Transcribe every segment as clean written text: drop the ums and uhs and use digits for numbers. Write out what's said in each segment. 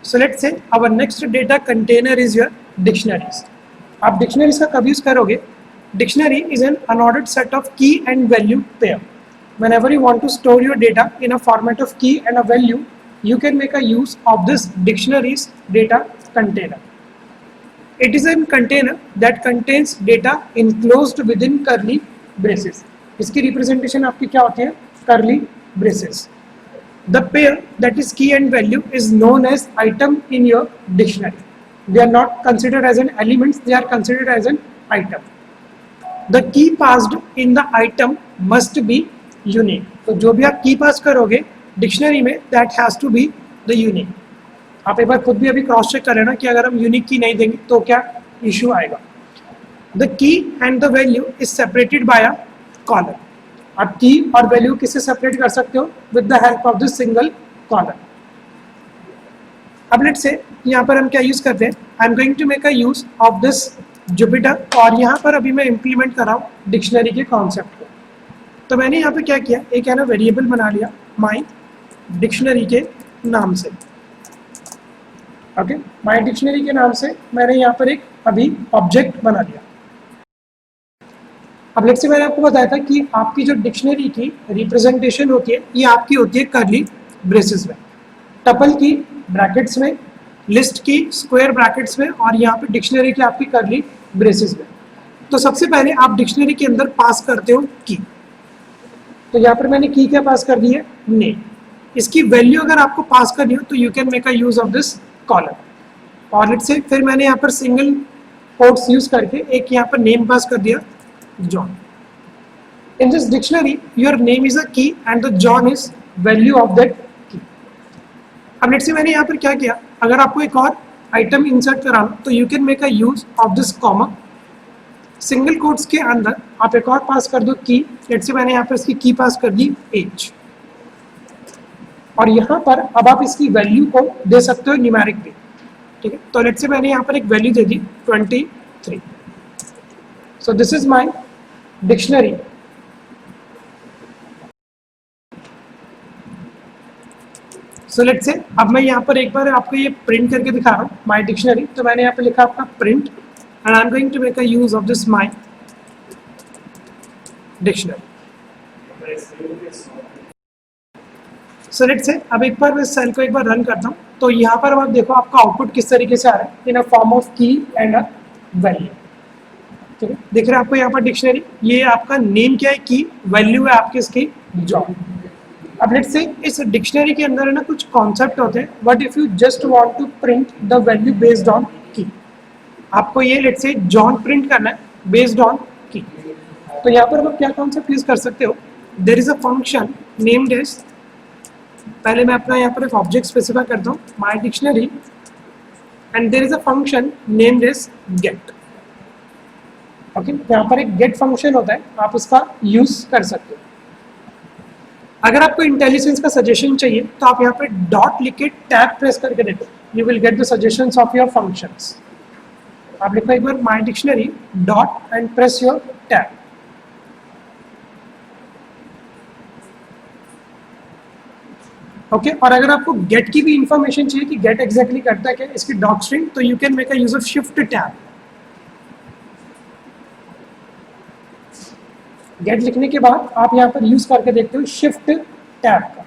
So let's say our next data container is your dictionaries. आप dictionaries का कब use करोगे? Dictionary is an unordered set of key and value pair. Whenever you want to store your data in a format of key and a value, you can make a use of this dictionaries data container. It is a container that contains data enclosed within curly braces. इसकी representation आपकी क्या होती है? curly braces. The pair that is key and value is known as item in your dictionary. They are not considered as an elements, they are considered as an item. The key passed in the item must be unique. तो जो भी आप की पास करोगे dictionary में that has to be the unique. आप एक बार खुद भी अभी क्रॉस चेक कर लेना कि अगर हम यूनिक की नहीं देंगे तो क्या इशू आएगा. The key and the value is separated by a column. आप की और वैल्यू किससे सेपरेट कर सकते हो? With the help of this single column. अब लेट्स से यहाँ पर हम क्या यूज करते हैं? I am going to make a use of this Jupyter और यहाँ पर अभी मैं इंप्लीमेंट कर रहा हूँ डिक्शनरी के कॉन्सेप्ट को. तो मैंने यहाँ पे क्या किया, एक है ना वेरिएबल बना लिया माई डिक्शनरी के नाम से. ओके, माई डिक्शनरी के नाम से मैंने यहाँ पर एक अभी ऑब्जेक्ट बना लिया. अब लेट्स से मैंने आपको बताया था कि आपकी जो डिक्शनरी की रिप्रेजेंटेशन होती है ये आपकी होती है कर्ली ब्रेसेस में, टपल की ब्रैकेट्स में, लिस्ट की स्क्वायर ब्रैकेट्स में और यहाँ पे डिक्शनरी की आपकी कर्ली ब्रेसेस में. तो सबसे पहले आप डिक्शनरी के अंदर पास करते हो की. तो यहाँ पर मैंने की क्या पास कर दी है? नेम. इसकी वैल्यू अगर आपको पास करनी हो तो you can make a use of this column. और लेट्स से फिर मैंने यहाँ पर सिंगल कोट्स यूज करके एक यहाँ पर नेम पास कर दिया John. In this dictionary, your name is a key and the John is value of that key. अब लेट्स से मैंने यहाँ पर क्या किया, अगर आपको एक और आइटम इंसर्ट कराना तो you can make a use of this comma. Single quotes के अंदर आप एक और पास कर दो की. लेट्स से मैंने यहाँ पर इसकी की पास कर दी एज. और यहाँ पर अब आप इसकी वैल्यू को दे सकते हो न्यूमेरिक पे. ठीक है, तो लेट्स से मैंने यहाँ पर एक value they the 23. So this is my dictionary. So let's say अब मैं यहाँ पर एक बार आपको ये प्रिंट करके दिखा रहा हूँ my dictionary. तो मैंने यहाँ पे लिखा आपका print and I'm going to make a use of this my dictionary. So let's say अब एक बार मैं सेल को एक बार रन करता हूँ तो यहाँ पर आप देखो आपका आउटपुट किस तरीके से आ रहा है, इन अ फॉर्म ऑफ की एंड अ वैल्यू. देख रहे हैं आपको यहाँ पर डिक्शनरी, ये आपका नेम क्या है की, वैल्यू है आपके इसकी जॉब. अब लेट्स से इस डिक्शनरी के अंदर है ना कुछ कॉन्सेप्ट होते हैं. But if you just want to print the value based on key, आपको ये लेट्स से जॉन प्रिंट करना है बेस्ड ऑन की. तो यहाँ पर आप क्या कॉन्सेप्ट यूज कर सकते हो? There is a function named as, पहले मैं अपना यहाँ पर एक ऑब्जेक्ट स्पेसिफाई करता हूँ my dictionary and there is a function named as get. Okay, यहाँ पर एक गेट फंक्शन होता है, आप उसका यूज कर सकते हो. अगर आपको इंटेलिजेंस का सजेशन चाहिए तो आप यहाँ पर डॉट लिख के टैब प्रेस करके देखो, you will get the suggestions of your functions. आप लिखो एक बार my dictionary dot and press your tab. Okay, और अगर आपको गेट की भी इंफॉर्मेशन चाहिए कि गेट एग्जैक्टली करता है क्या इसकी डॉट स्ट्रिंग, तो you can make a use of shift tab. Get लिखने के बाद आप यहाँ पर यूज करके देखते हो शिफ्ट टैब का.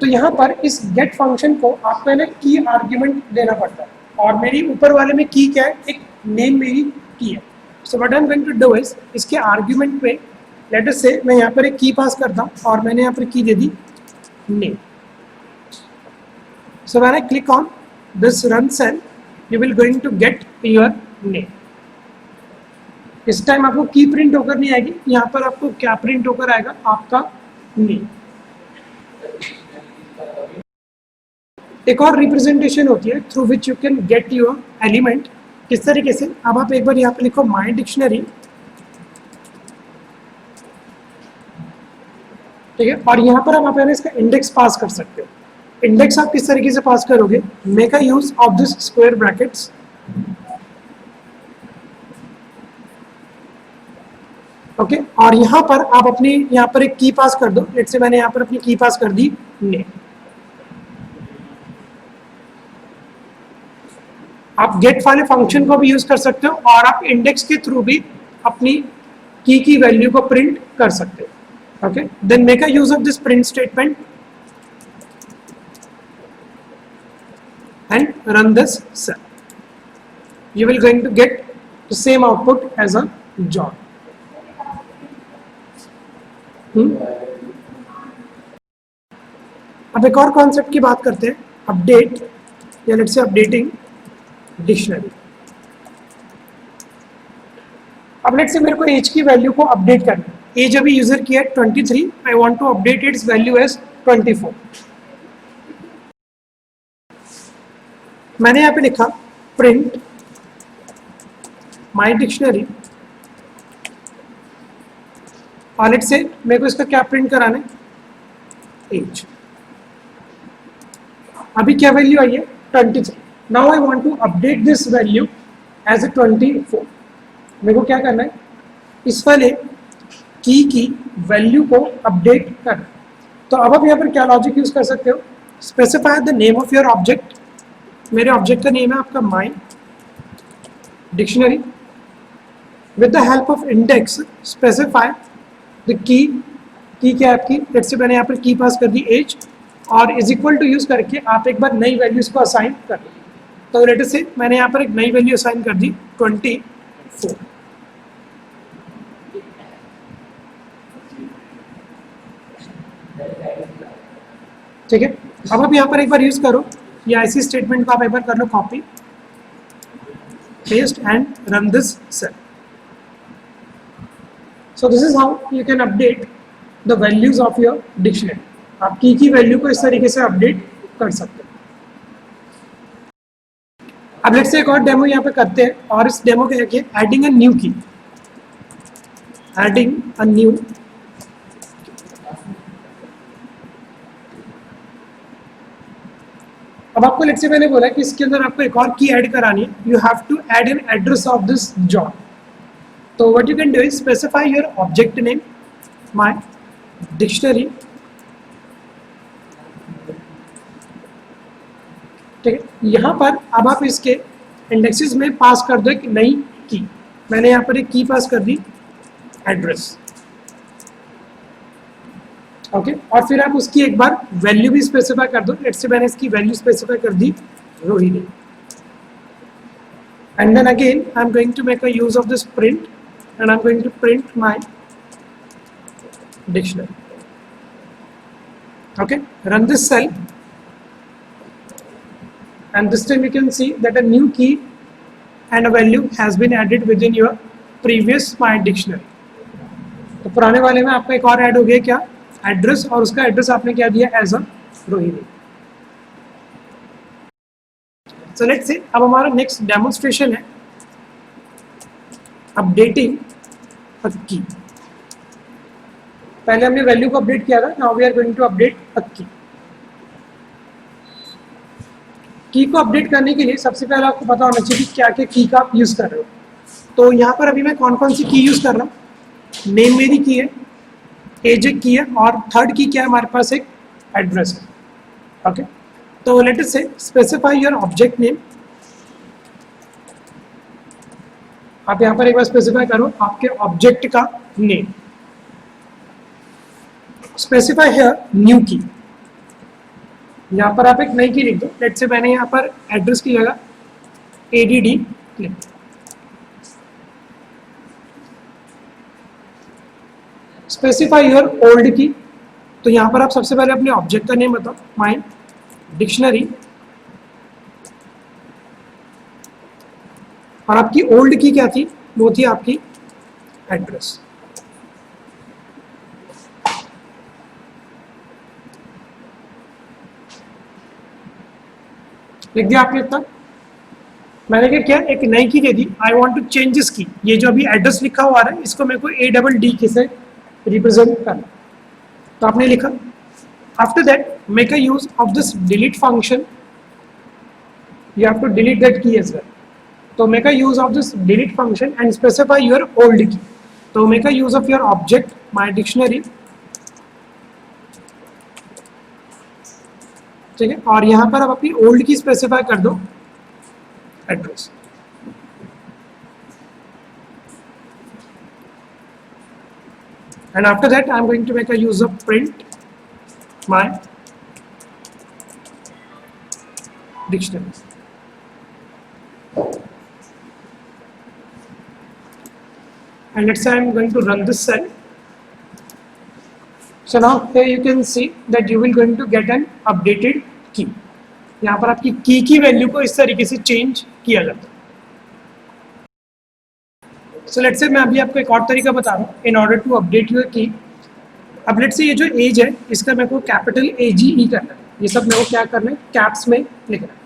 तो यहाँ पर इस गेट फंक्शन को आपको ना की आर्ग्यूमेंट देना पड़ता है. और मेरी ऊपर वाले में की क्या है, एक नेम मेरी की है. So what I am going to do is, इसके आर्ग्यूमेंट पे लेट अस से मैं यहाँ पर एक की पास करता हूँ और मैंने यहाँ पर की दे दी name. So when I click on this run cell you will going to get your name. इस टाइम आपको की प्रिंट होकर नहीं आएगी, यहाँ पर आपको क्या प्रिंट होकर आएगा, आपका नेम. एक और रिप्रेजेंटेशन होती है through which you can get your element. किस तरीके से, अब आप एक बार यहाँ पे लिखो माई डिक्शनरी. ठीक है, और यहाँ पर आप इसका इंडेक्स पास कर सकते हो. इंडेक्स आप किस तरीके से पास करोगे, make a use of this square brackets. Okay, और यहाँ पर आप अपनी यहाँ पर एक की पास कर दो. लेट्स से मैंने यहाँ पर अपनी की पास कर दी नेम. आप गेट वाले फंक्शन को भी यूज कर सकते हो और आप इंडेक्स के थ्रू भी अपनी की वैल्यू को प्रिंट कर सकते हो. Okay, then make a use of this print statement and run this cell. You will going to get the same output as a job. अब एक और कॉन्सेप्ट की बात करते हैं, अपडेट या लेट्स से अपडेटिंग डिक्शनरी. अब लेट्स से मेरे को एज की वैल्यू को अपडेट करना है. एज अभी यूजर की है 23, I want to update its value as 24. मैंने यहाँ पे लिखा प्रिंट माई डिक्शनरी और लेट्स से मेरे को इसका क्या प्रिंट कराना है, एज. अभी क्या वैल्यू आई है 23. Now I want to update this value as a 24. मेरे को क्या करना है, इस वाले की वैल्यू को अपडेट करना. तो अब आप यहाँ पर क्या लॉजिक यूज कर सकते हो, specify the name of your object. मेरे ऑब्जेक्ट का नेम है आपका my dictionary. With the help of index specify the key क्या है आपकी, लेट्स से मैंने यहाँ पर की पास कर दी एज और इज इक्वल टू यूज करके आप एक बार नई वैल्यूज को असाइन कर लो. तो लेट्स से मैंने यहाँ पर एक नई वैल्यू असाइन कर दी 24. ठीक है, अब आप यहाँ पर एक बार यूज करो या ऐसी स्टेटमेंट को आप एक बार कर लो copy paste and run this cell. So this is how you can update the values of your dictionary. आप की वैल्यू को इस तरीके से अपडेट कर सकते हो. अब लेट्स से एक और डेमो यहाँ पे करते हैं और इस डेमो के देखिए एडिंग अ न्यू की. एडिंग अ न्यू अब आपको लेट्स से मैंने बोला कि इसके अंदर आपको एक और की ऐड करानी है. You have to add an address of this job. तो what you can do is specify your object name my dictionary. ठीक है, यहाँ पर अब आप इसके इंडेक्सेस में पास कर दो एक नई की. मैंने यहाँ पर एक की पास कर दी एड्रेस. ओके, और फिर आप उसकी एक बार वैल्यू भी स्पेसिफाई कर दो. लेट्स से मैंने इसकी वैल्यू स्पेसिफाई कर दी Rohini. And then again I am going to make a use of this print and I am going to print my dictionary. Okay, run this cell and this time you can see that a new key and a value has been added within your previous my dictionary. तो पुराने वाले में आपका एक और add हो गया क्या, एड्रेस, और उसका एड्रेस आपने क्या दिया as a Rohini. So let's say अब हमारा नेक्स्ट डेमोन्स्ट्रेशन है अपडेटिंग अ की. पहले हमने वैल्यू को अपडेट किया था, now we are going to update a key. Key को अपडेट करने के लिए सबसे पहले आपको पता होना चाहिए कि क्या क्या की का आप यूज़ कर रहे हो. तो यहाँ पर अभी मैं कौन कौन सी की यूज़ कर रहा हूँ, नेम मेरी की है, एज एक की है और थर्ड की क्या है हमारे पास एक एड्रेस है. ओके, तो लेट अस से स्पेसिफाई योर ऑब्जेक्ट नेम. आप यहाँ पर एक बार स्पेसिफाई करो आपके ऑब्जेक्ट का नेम. स्पेसिफाई हियर न्यू की. यहाँ पर आप एक नई की लिख दो. लेट से मैंने यहाँ पर एड्रेस की जगह ADD लिख. Specify your old key. तो यहाँ पर आप सबसे पहले अपने ऑब्जेक्ट का नेम बताओ, माय डिक्शनरी, और आपकी ओल्ड की क्या थी, वो थी आपकी एड्रेस. लिख दिया आपने इतना. मैंने क्या किया, एक नई की दे दी. I want to change this key. ये जो अभी एड्रेस लिखा हुआ है इसको मेरे को ADD की से रिप्रेजेंट करना. तो आपने लिखा. After that make a use of this delete function. You have to delete that key as well. तो make a use of this delete function and specify your old key. तो make a use of your object my dictionary. ठीक है, और यहाँ पर आप अपनी old की स्पेसिफाई कर दो address. And after that, I'm going to make a use of print my dictionary. And let's say I'm going to run this cell. So now here you can see that you will going to get an updated key. यहाँ पर आपकी की value को इस तरीके से change किया जाता है. सो लेट्स से मैं अभी आपको एक और तरीका बता रहा हूँ in order to update your key. अब लेट्स से ये जो एज है इसका मेरे को कैपिटल AGE करना है. ये सब मेरे को क्या करना है, कैप्स में लिखना है.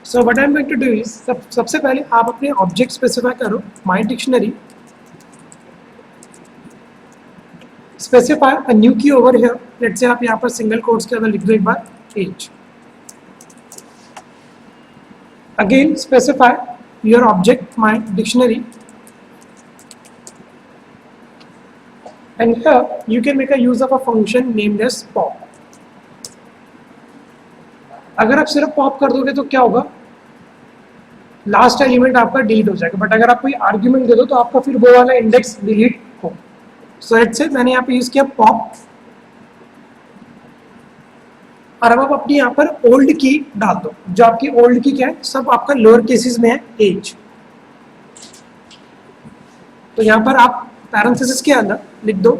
So what I am going to do is सबसे पहले आप अपने ऑब्जेक्ट स्पेसिफाई करो my dictionary, specify a new key over here. Let's say आप यहाँ पर सिंगल कोट्स के अंदर लिख दो एक बार as. Again specify your object my dictionary, and here you can make a use of a function named as pop. अगर आप सिर्फ पॉप कर दोगे तो क्या होगा, लास्ट एलिमेंट आपका डिलीट हो जाएगा. बट अगर आप कोई आर्ग्यूमेंट दे दो तो आपका फिर वो वाला इंडेक्स डिलीट हो. सो लेट्स से मैंने यहाँ पे यूज किया पॉप, और अब आप अपनी यहाँ पर ओल्ड की डाल दो. जो आपकी ओल्ड की क्या है, सब आपका लोअर केसेस में है एज. तो यहाँ पर आप पैरेंथेसिस के अंदर लिख दो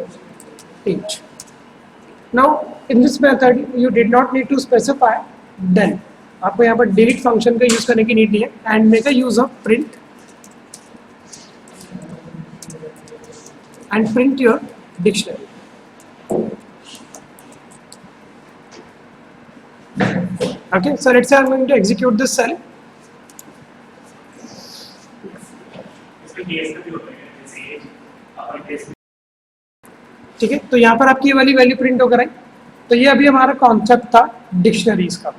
age. Now in this method you did not need to specify then. आपको यहाँ पर delete फंक्शन का यूज करने की नीड नहीं है. and make a use of print and print your dictionary. Okay, so let's say I'm going to execute this cell. ठीक है, तो यहाँ पर आपकी ये वाली वैल्यू प्रिंट होकर आई. तो ये अभी हमारा कॉन्सेप्ट था डिक्शनरीज का.